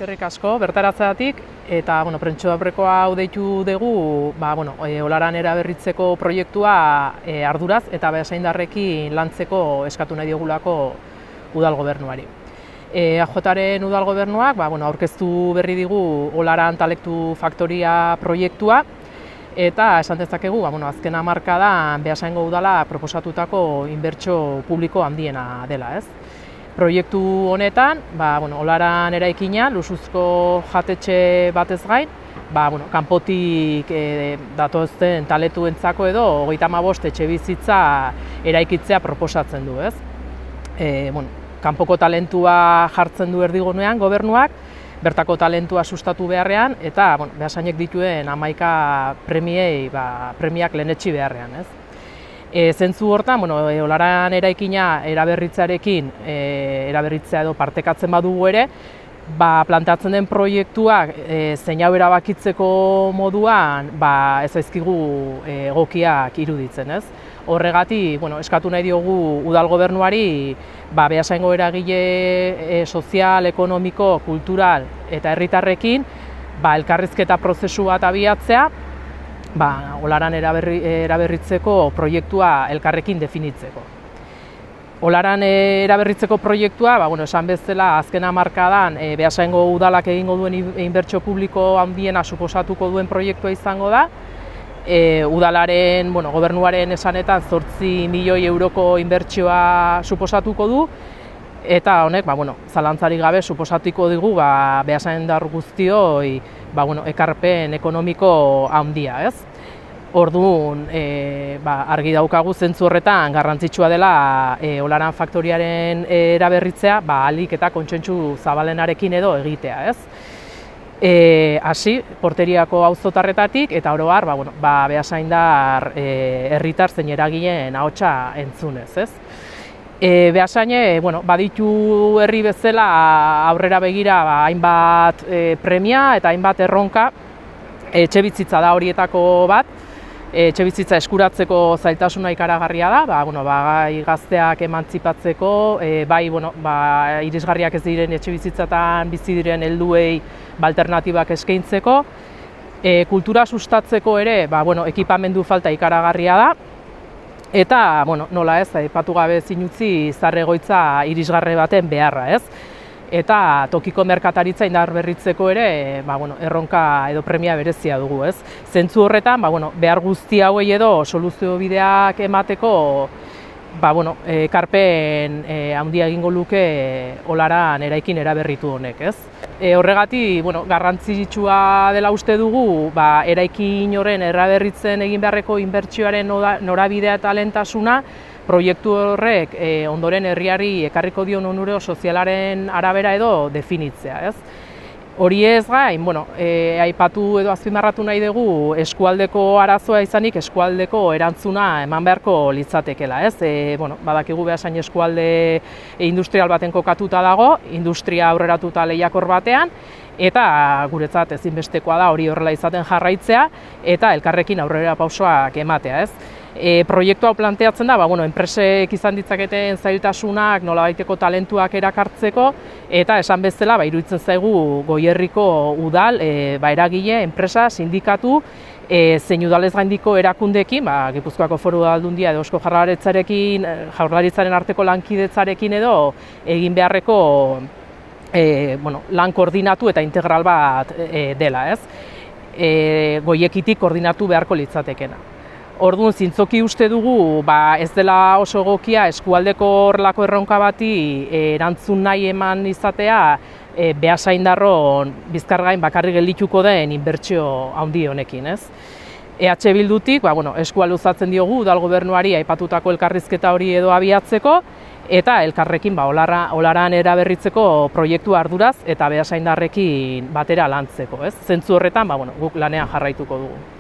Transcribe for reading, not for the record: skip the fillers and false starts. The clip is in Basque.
eskerrik asko bertaratzeagatik eta prentxo aurrekoa hau deitu dugu Olaran eraberritzeko proiektua arduraz eta beasaindarrekin lantzeko eskatu nahi diogulako udal gobernuari. AJaren udal gobernuak aurkeztu berri digu Olaran Talektu Faktoria proiektua eta esan dezakegu azken hamarkadan Beasaingo udala proposatutako inbertsio publiko handiena dela, ez? Proiektu honetan, Olaran eraikina, luxuzko jatetxe batez gain, kanpotik datozen taletuentzako edo 35 etxebizitza eraikitzea proposatzen du, ez? Kanpoko talentua jartzen du erdigunean gobernuak, bertako talentua sustatu beharrean eta Beasainek dituen 11 premiak lehenetsi beharrean, ez? Zentzu hortan, Olaran eraikina eraberritzearekin, eraberritzea edo partekatzen badugu ere, planteatzen den proiektuak zein hau erabakitzeko moduan ez zaizkigu egokiak iruditzen, ez? Horregatik, eskatu nahi diogu udal gobernuari Beasaingo eragile sozial, ekonomiko, kultural eta herritarrekin elkarrizketa prozesu bat abiatzea, Olaran eraberritzeko proiektua elkarrekin definitzeko. Olaran eraberritzeko proiektua, esan bezala azken hamarkadan Beasaingo udalak egingo duen inbertsio publiko handiena suposatuko duen proiektua izango da. Udalaren, gobernuaren esanetan 8 milioi euroko inbertsioa suposatuko du, eta honek, zalantzarik gabe suposatuko digu beasaindar guztioi ekarpen ekonomiko handia, ez? Orduan, argi daukagu zentzu horretan garrantzitsua dela Olaran faktoriaren eraberritzea ahalik eta kontsentsu zabalenarekin edo egitea, ez? Hasi, porteriako auzotarretatik eta oro har, beasaindar herritar zein eragileen ahotsa entzunez, ez? Beasaine, baditu herri bezala aurrera begira hainbat premia eta hainbat erronka, etxebizitza da horietako bat, etxebizitza eskuratzeko zailtasuna ikaragarria da, gai gazteak emantzipatzeko, irisgarriak ez diren etxebizitzatan bizi diren helduei alternatibak eskaintzeko, kultura sustatzeko ere, ekipamendu falta ikaragarria da, eta, nola ez, aipatu gabe ezin utzi zahar-egoitza irisgarri baten beharra, ez? Eta tokiko merkataritza indarberritzeko ere, erronka edo premia berezia dugu, ez? Zentzu horretan, behar guzti hauei edo soluzio bideak emateko, ekarpen handia egingo luke Olaran eraikin eraberritu honek, ez? Horregatik, garrantzitsua dela uste dugu, eraikin horren eraberritzen egin beharreko inbertsioaren norabidea eta lehentasuna, proiektu horrek ondoren herriari ekarriko dion onura sozialaren arabera edo definitzea, ez? Hori ez gain, aipatu edo azpimarratu nahi dugu eskualdeko arazoa izanik eskualdeko erantzuna eman beharko litzatekeela, ez? Badakigu Beasain eskualde industrial baten kokatuta dago, industria aurreratuta lehiakor batean, eta guretzat ezinbestekoa da hori horrela izaten jarraitzea eta elkarrekin aurrera pausoak ematea, ez? Proiektu hau planteatzen da, enpresek izan ditzaketen zailtasunak nolabaiteko talentuak erakartzeko eta esan bezala, iruditzen zaigu Goierriko udal, eragile, enpresa, sindikatu, zein udalez gaindiko erakundeekin, Gipuzkoako Foru Aldundia edo Eusko Jaurlaritzaren arteko lankidetzarekin edo egin beharreko lan koordinatu eta integral bat dela, ez? Goiekitik koordinatu beharko litzatekena. Orduan, zintzoki uste dugu, ez dela oso egokia eskualdeko horrelako erronka bati erantzun nahi eman izatea Beasaindarron Bizkargain bakarrik geldituko den inbertsio handi honekin, ez? EH Bildutik, eskua luzatzen diogu udal gobernuari aipatutako elkarrizketa hori edo abiatzeko eta elkarrekin Olaran eraberritzeko proiektu arduraz eta Beasaindarrekin batera lantzeko, ez? Zentzu horretan, guk lanean jarraituko dugu.